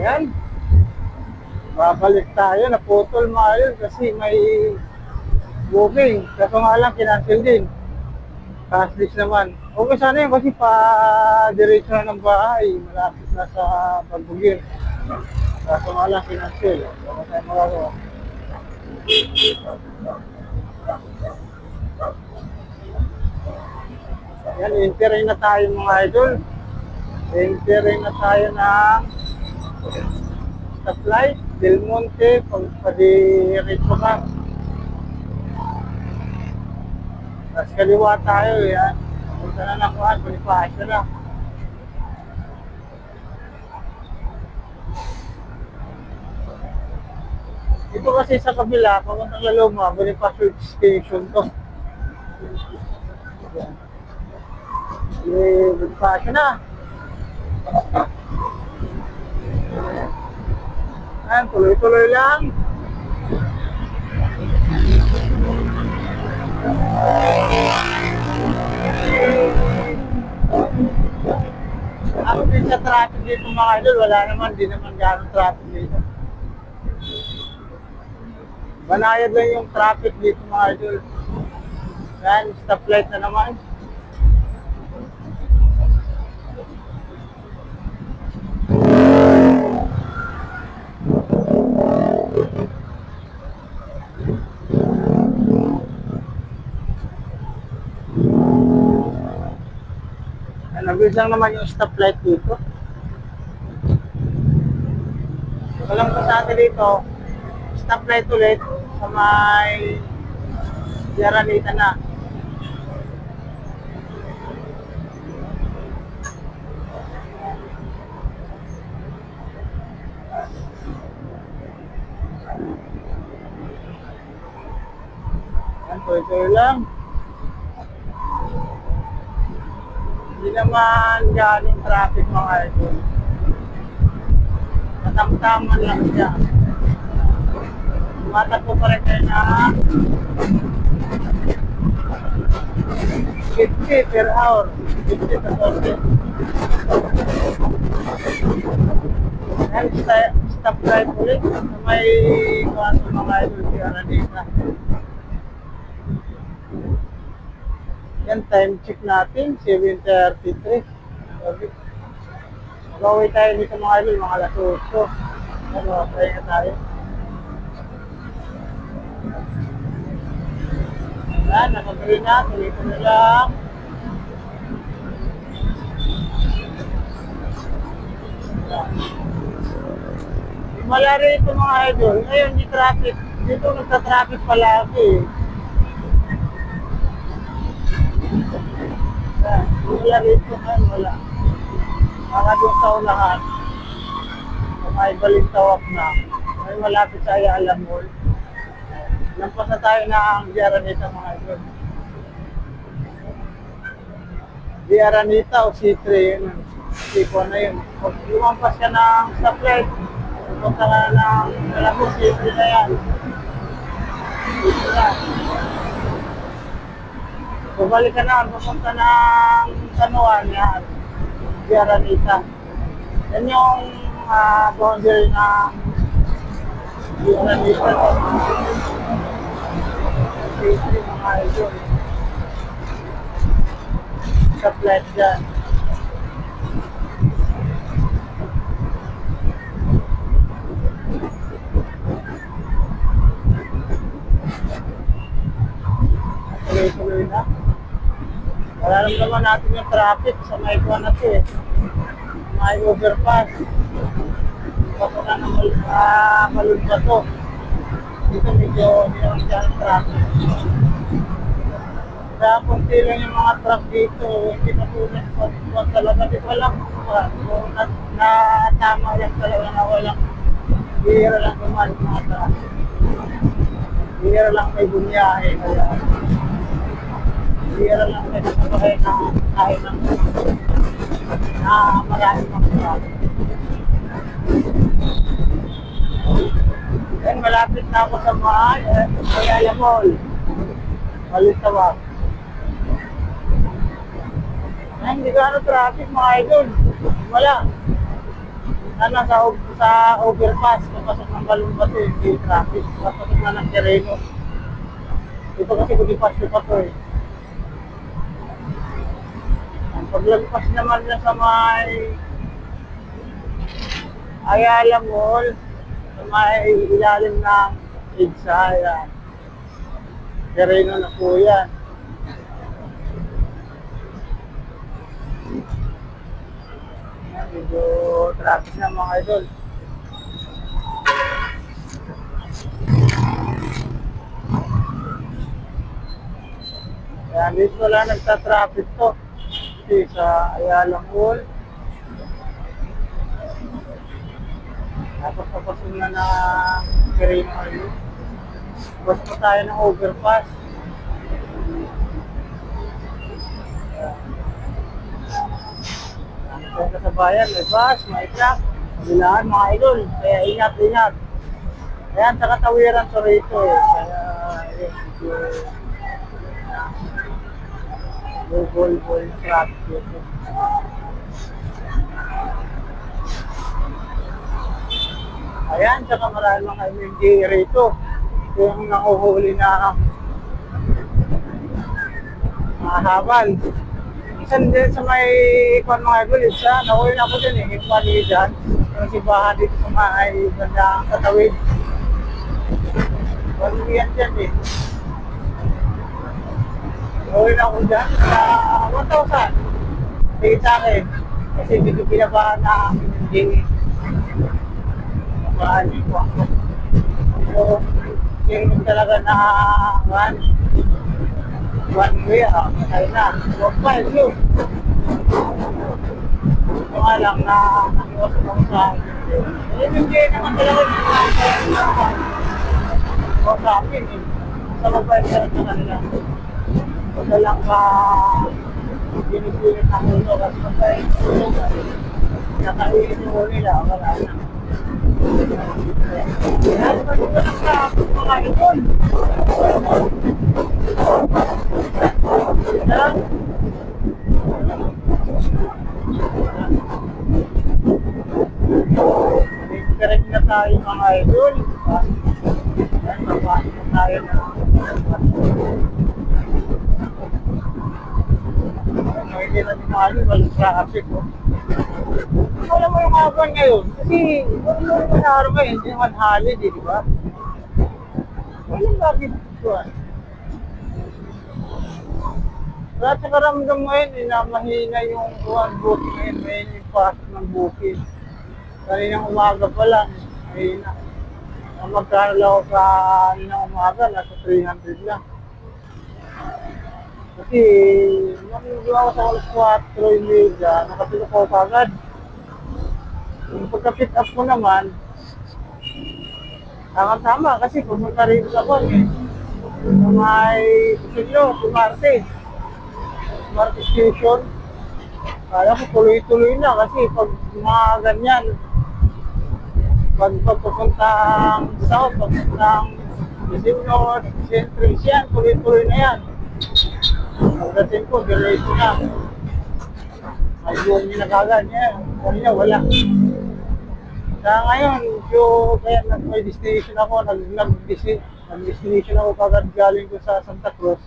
Yan. Babalik tayo. Naputol mga idol kasi may booking. Kaso nga lang, kinancel din. Cashless naman. Okay sana yun kasi pa-diretso na ng bahay. Malapit na sa Pagbugir. Kaso nga lang, kinancel. Wala tayong magagawa. Yan, entering na tayo mga idol. Entering na tayo ng Stoplight, Del Monte, padiretso ka. Tapos kaliwa tayo, yan. Punta na nakuhaan, Bonifacio na. Ito kasi sa kabila, pamuntang Laloma, Bonifacio Station to. Bonifacio na. Ayan, tuloy-tuloy lang. Ako din sa traffic dito mga idol, wala naman, di naman gano'ng traffic dito. Banayad lang yung traffic dito mga idol. Yan, stoplight na naman. Nabilis lang naman yung stoplight dito. Walang pasate dito. Stoplight ulit sa may Yaranita na. Yan, tuloy-tuloy lang. Hindi naman galing traffic mga idol. Matamtaman lang siya. Tumatakbo pa rin kayo na 50 per hour. 50 to 40. And stop light ulit sa may kwanto mga idol si Aranita. Yan, time check natin, 7:33. Mag-away tayo dito mga idol, mga alas 8. Ano, try nga tayo. Yan, nakagawin na, tuloy ko na lang. Wala rito mga idol, ngayon di traffic, dito nagta-traffic palagi. Wala rito ngayon, wala. Mga doon sa unahan, may balintawak na, may malapit sa Ayala Mall. Lampas na tayo ng Yaranita mga idol. Yaranita o C3 yun. C4 na yun. Pag lumampas ka ng stoplight, punta ka ng Malabos, C3 na yan. C3 na. Bumalik ka na, pupunta ng Sanuan yan. Yaranita. Yan yung boundary ng Yaranita. C3 mga idol. Stoplight dyan. Tuloy-tuloy na. Wala naman natin yung traffic sa may kuwan na ito eh. May overpass. Bako na ng malunba to. Dito medyo hindi naman dyan traffic. Kaya punti lang yung mga truck dito, hindi matulad po talaga. Di ko alam kung natama lang talaga na walang bihira lang naman yung mga truck. Bihira lang may bunyahe. Kaya bihira lang may nasabahay na kahit ng na maraming mga truck. Then malapit na ako sa mga Ayala Mall. Balinsawak. Hindi ka traffic mga idol. Wala. Ano, sa overpass, papasok ng Balumbato, hindi traffic. Papasok na ng Tereno. Ito kasi budipas pa to eh. Ang paglagpas naman na sa may Ayala Mall, sa may ilalim ng EDSA, yan. Tereno na po yan. Yan, medyo traffic na mga idol. Kaya dito wala nagta-traffic to. Kasi sa Ayala Mall. Tapos papasok na ng Tereno Highway. Bus pa tayo ng overpass. Kaya kasabayan, may bus, may truck, kabilaan mga idol. Kaya ingat-ingat. Ayan, sa katawiran to rito eh. Kaya, yun, bol traffic dito. Ayan, saka marami mga MMD rito. Yung nakuhuli na habal. Isan din sa may ikon mga idol, isa, nakuha na ako din eh, yung mali dyan. Yung sibahan dito sa may bandang Katawid. Waluyan dyan eh. Nakuha na ako dyan sa 1,000. Tingin sa akin. Kasi dito pinabahan na hindi nabahan yung ako. So, yung talaga na one way, matay na. Huwag pa, yun. Ito nga lang na nakiwas ako sa akin. Hindi naman talaga o sa akin eh. Sa mabait ka rin sa kanila. Huwag na lang ka pinipilit ang ulo kasi mabait ulo ka. Nakainin yung ulo nila, wala na. Yan, pag-uwa lang sa mga ikon. Correct na tayo mga idol. Ayan, mabalik na tayo na. Hindi na dinali, walang traffic. Alam mo yung kapan ngayon, kasi walang manaro ngayon, hindi naman holiday, di ba? Walang bakit ito ah. Lahat sa karamdam ngayon, na mahina yung booking ngayon, mahina yung pasok ng booking. Kaninang umaga pa lang, mahina. Magkano lang ako sa kaninang umaga, nasa 300 lang. Kasi, nung ako sa alas 4:30, nakapilok ako kagad. Yung pagka-pick up ko naman, tama-tama kasi pumunta rin sa kwan eh. Sa may Pusilyo, Marte Station. Kaya ko tuloy-tuloy na kasi pag mga ganyan, pag papuntang South, papuntang Quezon North, Central, yan, tuloy-tuloy na yan. Pagdating ko, diretso na. May buong ginagagan niya. Kanina wala. Kaya ngayon, kaya may destination ako, nag-destination ako kagad galing ko sa Santa Cruz.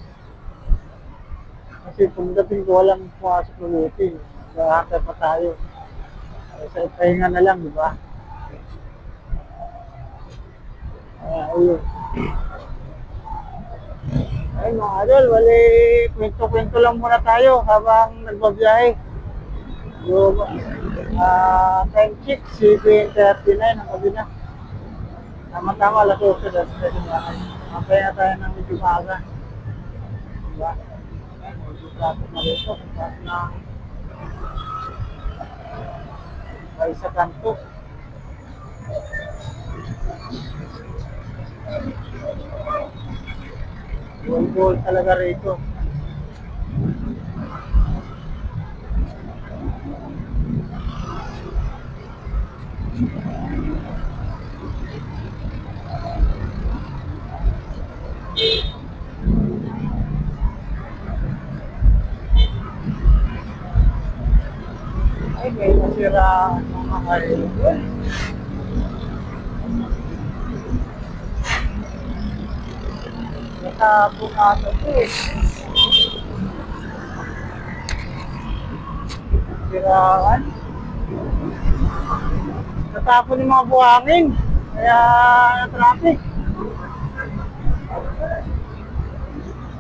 Kasi pagdating ko, walang pumasok na meeting. Nakakita pa tayo. Sa pahinga na lang, di ba? Ayun. Ay mga idol, wali kwento-kwento lang muna tayo habang nagbabiyahe. Yung time check, 7:39 ang gabi na. Tama-tama, alas 8 na sa Mapaya na tayo ng medyo maaga. Diba? Ayan, medyo traffic na rito. Tapos na ay sa kanto. Bull talaga rito. Ay, may nasira mga Ayun. Natapon natin ito eh. Siraan. Natapon yung mga buhangin. Kaya na-traffic.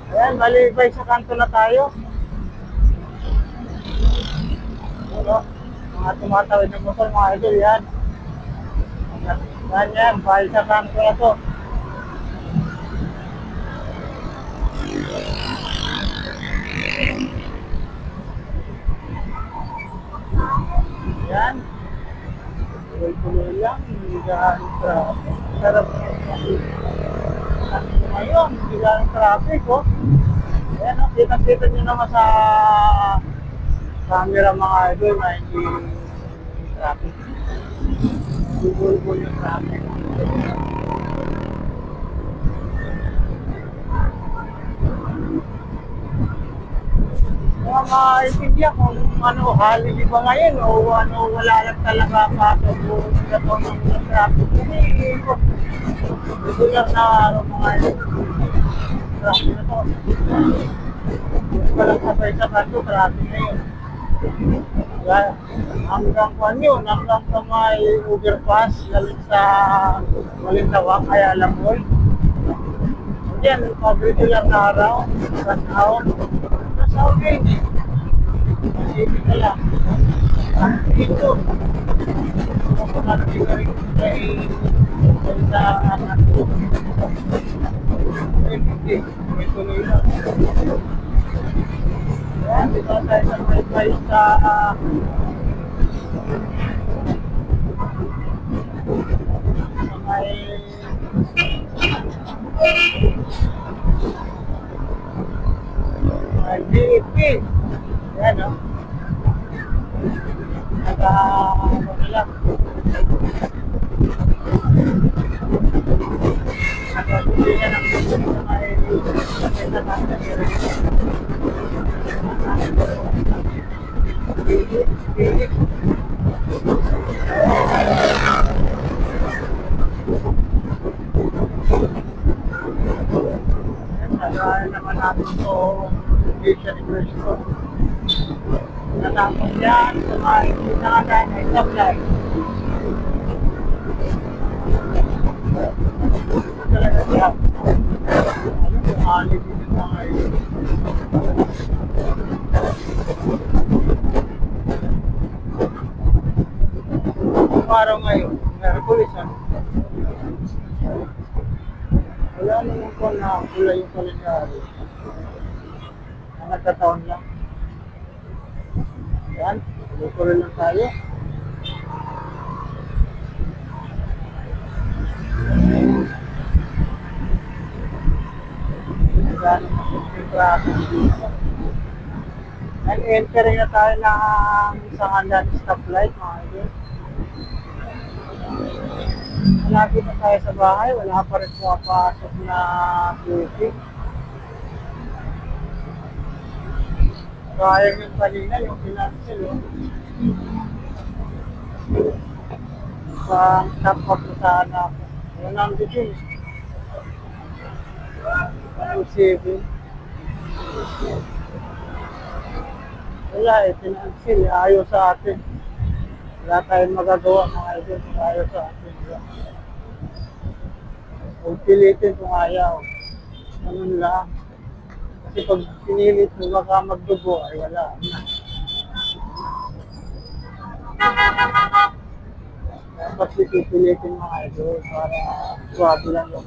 Ayan, malibay sa kanto na tayo. Ano? Mga tumatawid ng motor, mga idol, yan. Yan, bahal sa kanto na to. Yan. Tuloy-tuloy lang, hindi gaano traffic. Sarap ngayon, hindi gaano traffic, oh. Ayan, oh, kita-kita nyo naman sa camera mga idol na hindi traffic. Bubulbul yung traffic. Mga maintindihan kung ano, holiday ba ngayon o ano, wala lang talaga pasok kung ito ng traffic. Hindi ko. Regular na araw mga idol. Traffic na to. Hindi pa lang sabay sa kanto, traffic na yun. Kaya, hanggang kwan yun, hanggang sa may overpass, lalit sa Malintawak, kaya alam mo. Yan, pag-regular na araw, rush hour. Rush hour yun eh. Masipin ka lang. Ang dito. Kung pagkakating ka rin kay sa anak ko. Hindi, may tuloy lang. Yan, dito tayo sa may sa may DFP. Yan, no? Ano lang. Nakasuli na ng nagawa naman natin ito Vision Cristo. Natapos yan sa mga hindi nakakain na supply. Talaga siya. Ano kung alit din yung mga yun. Kung araw ngayon, Merkulis ano? Wala naman po na kulay yung kalendaryo. Ang nagkataon lang. Yan, tuloy lang tayo. Gano'n yung traffic dito. Nag-entering na tayo ng isang handa ng stoplight, mga idol. Malapit na tayo sa bahay, wala pa rin pumapasok na traffic. Sayang yung kanina, yung financial, oh. Top up na sana ako. Wala nang dito. 7. Wala eh, financial, ayaw sa atin. Wala tayong magagawa mga idol, ayaw sa atin. Huwag pilitin kung ayaw. Ganun lang. Kasi pag pinilit mo baka magdugo, ay wala. Dapat pipilitin mga idol para swabe lang yung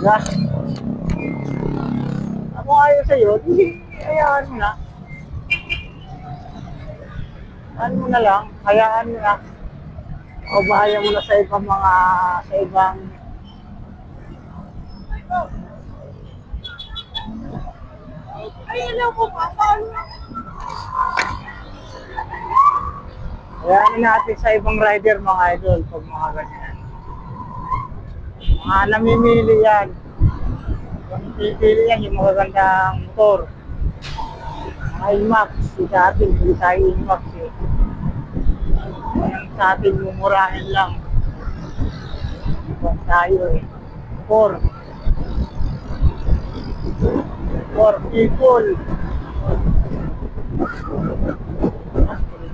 na. Ako ayaw sa'yo, hindi, hayaan mo na. Hayaan mo na lang, hayaan mo na. O bahaya mo na sa ibang mga, sa ibang ay, alam ko pa, paano? Hayaan natin sa ibang rider mga idol pag mga ganyan. Mga namimili yan. Yung pipili yan, yung magagandang motor. Mga IMAX, si dati, hindi tayo IMAX eh. Yung sa atin, mumurahin lang. Huwag tayo eh. 4. 4 people.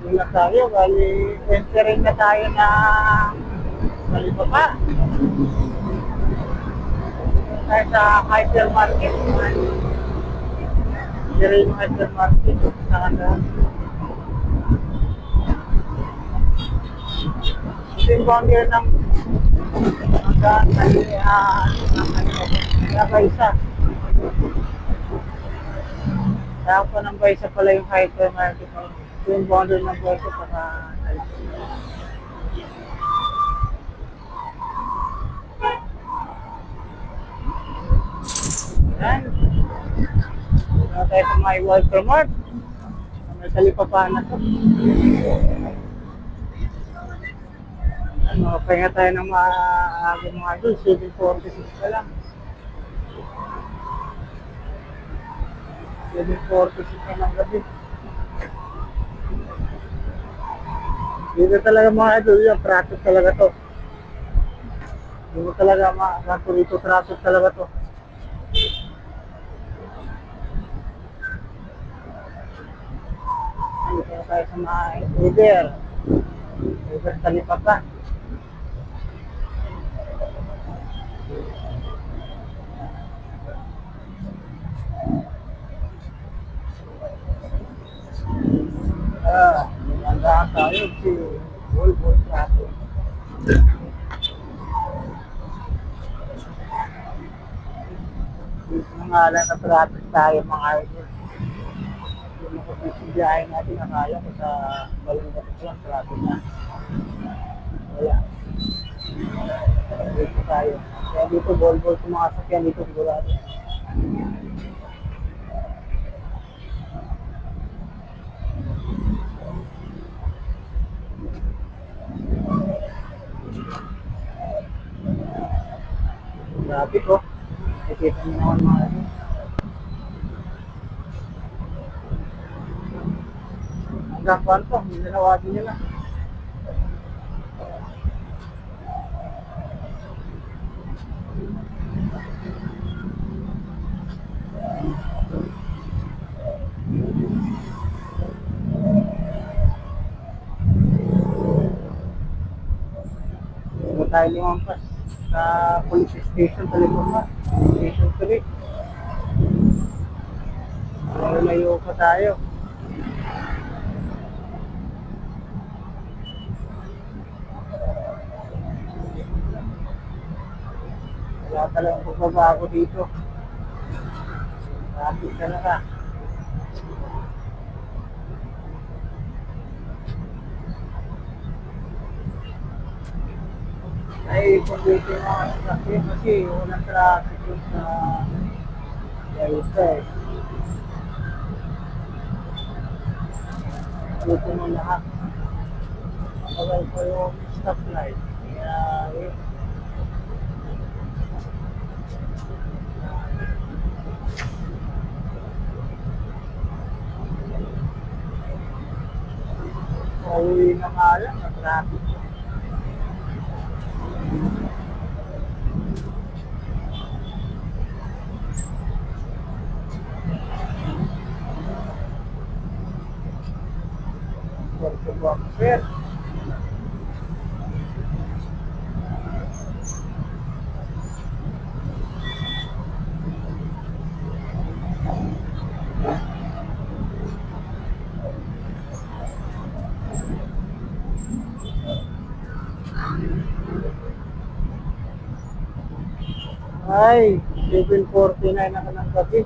Hindi na tayo, bali entering na tayo na Kalibaba. Tayo sa hypermarket. Dire yung hypermarket sa kanila. Ito yung boundary ng hanggang Baysa. Kaya po ng Baysa pala yung hypermarket. Ito yung boundary ng Baysa saka yan. Ano tayo sa may Walmart. May Talipapa na to. Ano, pahinga tayo ng maaaging mga idol. 7:46 pa lang. 7:46 na ng gabi. Dito talaga mga idol, yung traffic talaga to. Dito talaga mga dito traffic talaga to. Dito tayo sa mga Uber. Uber Talipapa. Magandaan tayo si Volvo Traffic. Dito na nga lang na traffic tayo mga idol. Yung makapisibiyahin natin na kaya ko sa Balanggat lang traffic na. Wala. Dito tayo. Kaya dito Volvo sa mga sakyan dito sigurado. Grabe ko. Nakikita niyo naman mga ito. Hanggang kwanto, hindi nalawagin nila. Hindi tayo lumampas sa police station Talipapa. Station 3. Layo pa tayo. Wala talagang pagbabago dito. Traffic talaga. Ay, kung dito yung mga traffic kasi walang traffic yung sa Delta eh. Dito mo lahat. Matagal pa yung stoplight. Kaya yun. Pauwi na nga lang na traffic. Porto Bumper. Ay, 7:49 na ka ng gabi.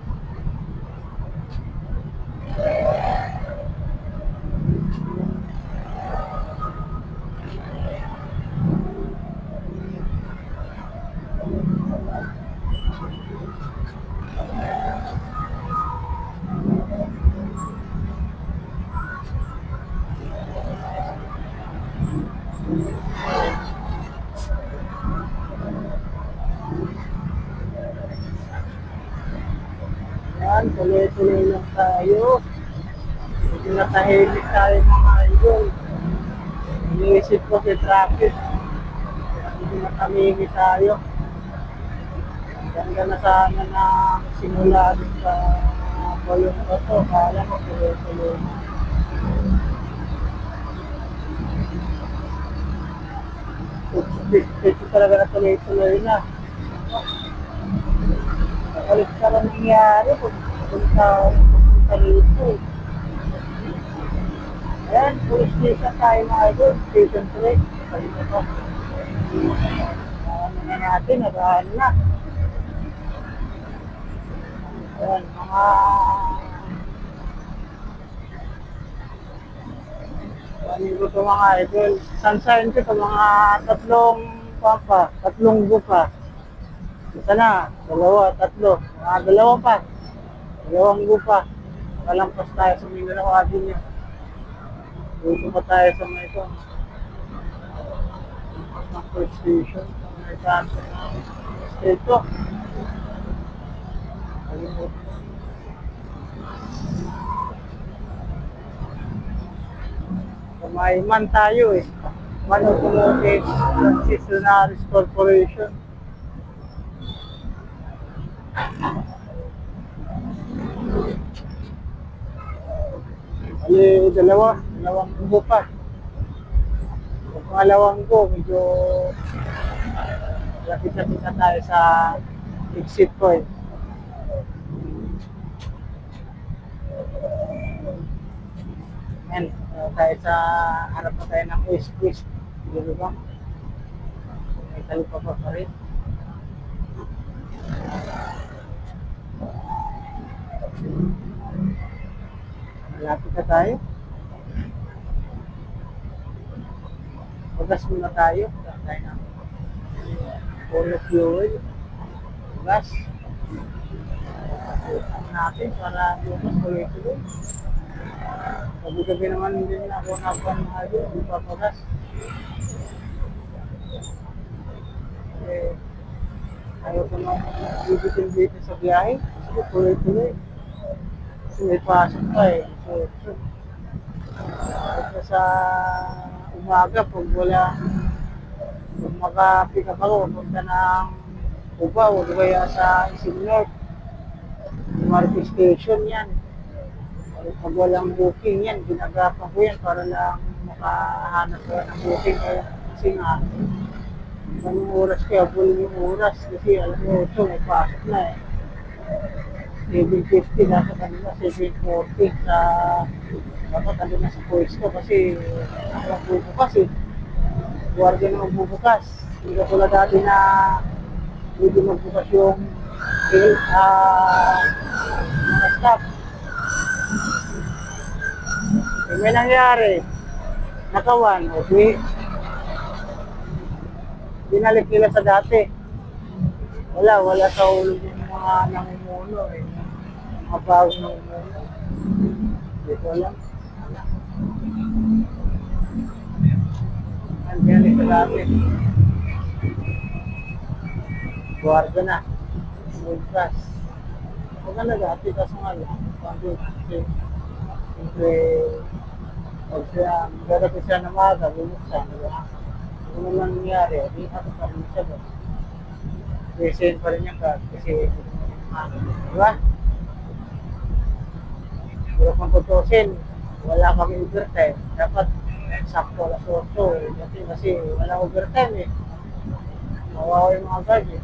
Yan, tuloy-tuloy lang tayo. Hindi natahimik tayo mga idol. iniisip ko si traffic. Hindi na kami tayo. Ganda na sana na simula din sa Balong Bato. Kala ko tuloy-tuloy na. Ito talaga na tuloy-tuloy na. Ulit ka lang nangyari kung punta dito eh. Ayan, police station tayo mga idol. Station 3. Sabi ko pa. Ano na natin, nagahan na. Ayan, mga ano ito mga idol. Sunshine ko ito, mga tatlong buka. Isa na, dalawa, tatlo. Mga dalawa pa. Dalawang buka. Nakalampas tayo sa Mindanao Avenue. Dito pa tayo sa mga ito. Ng first station. May kanto ng ito. May man tayo eh. Man Automotive Concessionaires Corporation. Ali, dalawang buo pa. Yung pangalawang ko, medyo lapit-lapit na tayo sa exit point. Yan, tayo sa harap na tayo ng West. Dito ba? May talipa pa rin. Malapit na tayo. Pagas muna tayo. Tayo ng full fuel. Pagas. Ang natin para bukas tuloy-tuloy. Gabi-gabi naman hindi na ako napanahal yun. Hindi pa pagas. Ayaw ko nang bibitin-bitin sa biyahe. Kasi tuloy-tuloy. Kasi may pasok pa eh. So, sa umaga, pag maka-pick up ako, punta ng Cubao, o kaya sa Isinlot, Marquez Station yan. Pag walang booking yan, ginagapan ko yan para lang makahanap ko ng booking. Kasi nga, anong oras kaya, buling yung oras, kasi alam mo, ito, may pasok na eh. 7:50 nasa kanila, 7:40 sa dapat ano na sa pwesto kasi ang bubukas eh. Guardia na magbubukas. Hindi ka pula dati na hindi magbukas yung mga staff. E may nangyari, nakawan, okay. Binalik nila sa dati. Wala sa ulo yung mga namumuno eh. Mga bagong namumuno. Hindi ko alam. Nandiyan ito dati. Guarda na. Multas. Huwag na dati kaso nga lang. Siyempre, pero ko siya na maga, bumuksan. Kung ano nangyari, di ako pa rin siya ba? Present pa rin yung card kasi diba? Pero kung tutusin, wala kami overtime. Dapat sakto alas 8 kasi wala overtime eh. Mawawa yung mga guard eh.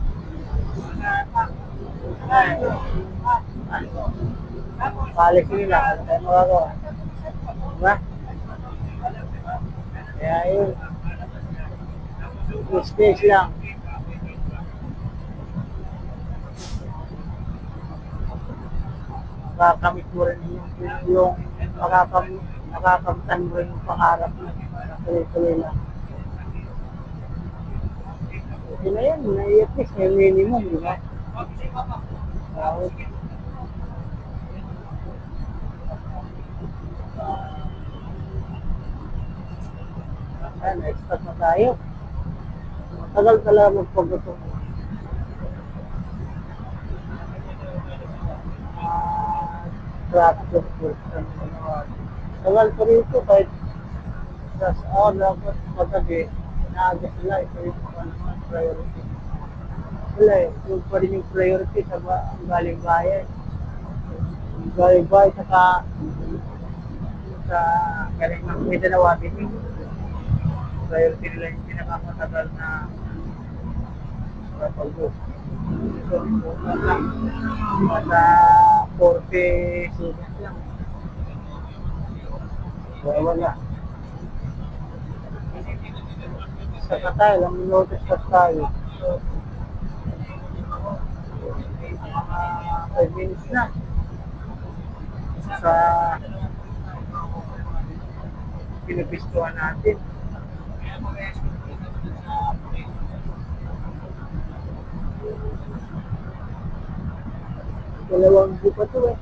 Policy nila, ano tayo magagawa? Diba? Kaya yun. Space lang. Makakamit mo rin yung makakamtan mo rin yung pangarap mo na tuloy-tuloy lang. Okay na yan, at least may minimum, di ba? Ayan, expert na tayo. Matagal talaga magpagbato. Traffic of course. Tagal pa rito kahit Tapos ako dapat paggabi, inaagos nila, ito yung mga naman priority. Wala eh, yung pa rin yung priority sa ang galing bayan. Ang galing bayan sa galing ng Mindanao Avenue. Priority nila yung pinakamatagal na pag-go. So, lang. Nasa 40 seconds lang. So, wala. Sa tayo, lang notice ka tayo. So, mga 5 minutes na. Sa pinapistuhan natin. Dalawang jeep pa ito eh.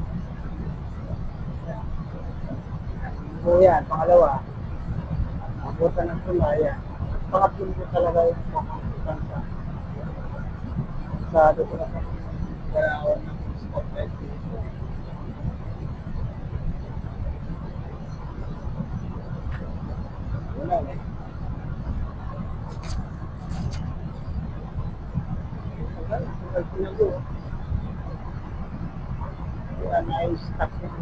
So yan, pangalawa. Abutan ng tulaya. Pangatlong ko talaga yung pangkakutan sa masyado ko na garawan ng spotlight. Wala eh. Tagal ko na doon. Kaya na-stuck yung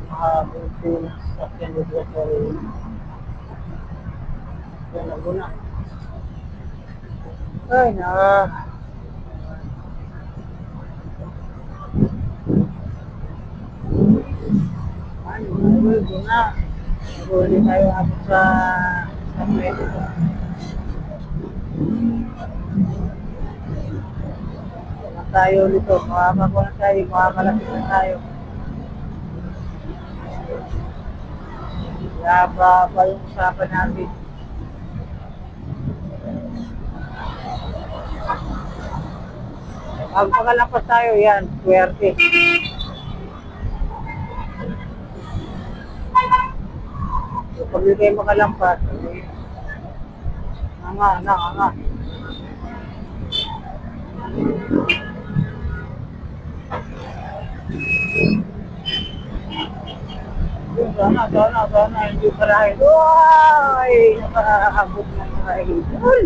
mahabunti na sakyan dito sa rin. Kaya naguna. Ay, nagulog na. Nagulog tayo ako sa Mexico. Tayo dito, makakakuha na tayo, makakalapit na tayo. Kaya pa yung usapan natin. Magpakalampas tayo yan, swerte. So, pag hindi kayo makalampas, nga. Sana, hindi pala ito. Ay, nakakabot ng mga idol.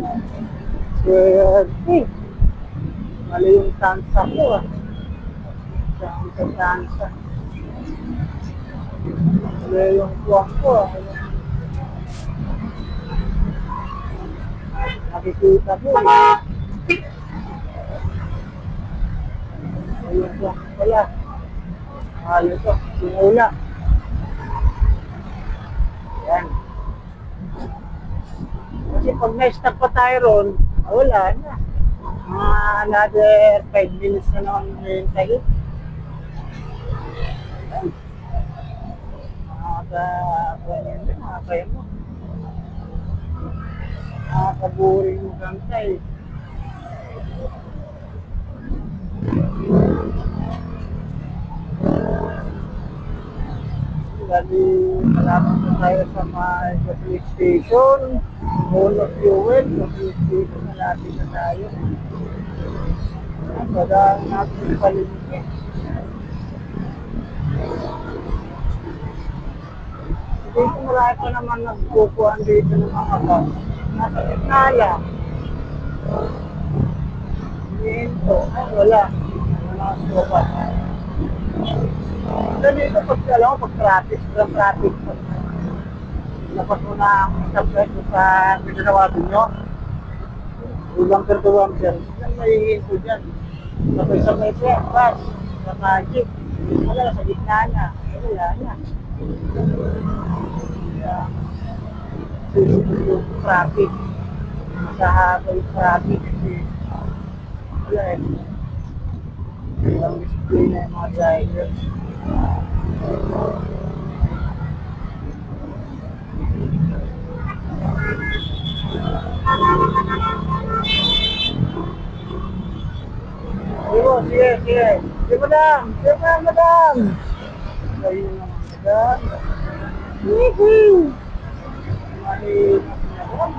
Swerte. Mali yung tansa ko ah. Tansa. Mali yung tuwang ko ah. Nakikita ko eh. Mali yung tuwang ko pala. Mali ito, sinula. Yan. Kasi pag na-stop pa tayo ron, wala na. Another 5 minutes na naman yung tayo. Makakaya mo. Makakaburing mo kantay. Dali, malaman na tayo sa mga police station. Mall of fuel, sa police station na natin na tayo. Padaan natin palimit. Dito marami pa naman nagkukuhan dito ng mga bus. Nasa Itala. Dito, ay wala. Wala ang kukuhan. Dito pag alam mo, pag traffic. Dapat mo na ang isang pwesto sa pinanawatin nyo. Bumper to bumper. Yan mahihingin ko dyan. Tapos sa may bus, sa magic. Wala sa gitna na. Wala na. Kaya, susunod yung traffic. Masahaba yung traffic. Wala eh. Walang display na yung mga drivers. Sige. Sige, madam. Ayun naman, madam. Woohoo! Malinis na madam.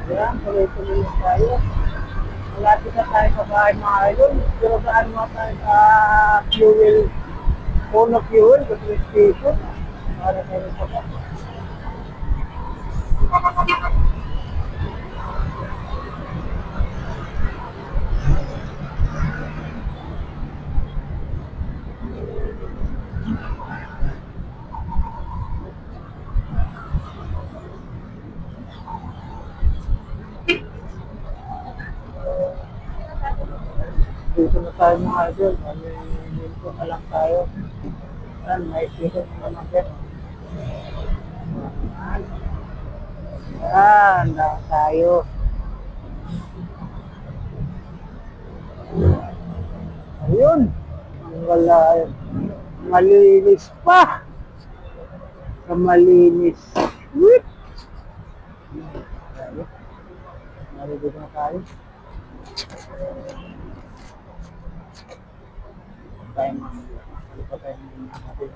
Ayan, tuloy-tuloy na tayo. Malapit na tayo sa bahay mga idol. Pero saan mo tayo sa fuel Puno fuel, gas station. Para meron pa ba? Dito na tayo mga idol. Dito na lang tayo. Yan, may station naman din. Yan, lang tayo. Ayun. Ang wala. Malinis pa. Malinis. Wait. Narito na tayo. Tayo mga. Ano pa tayo natin.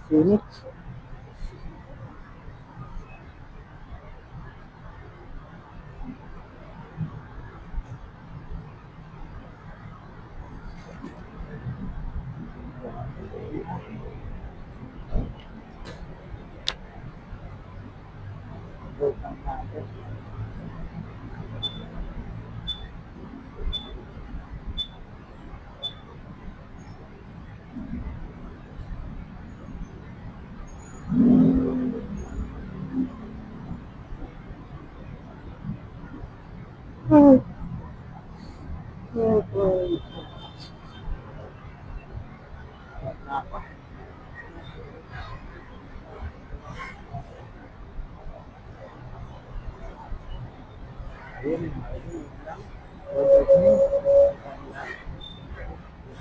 Sini. Ayun, ayun lang.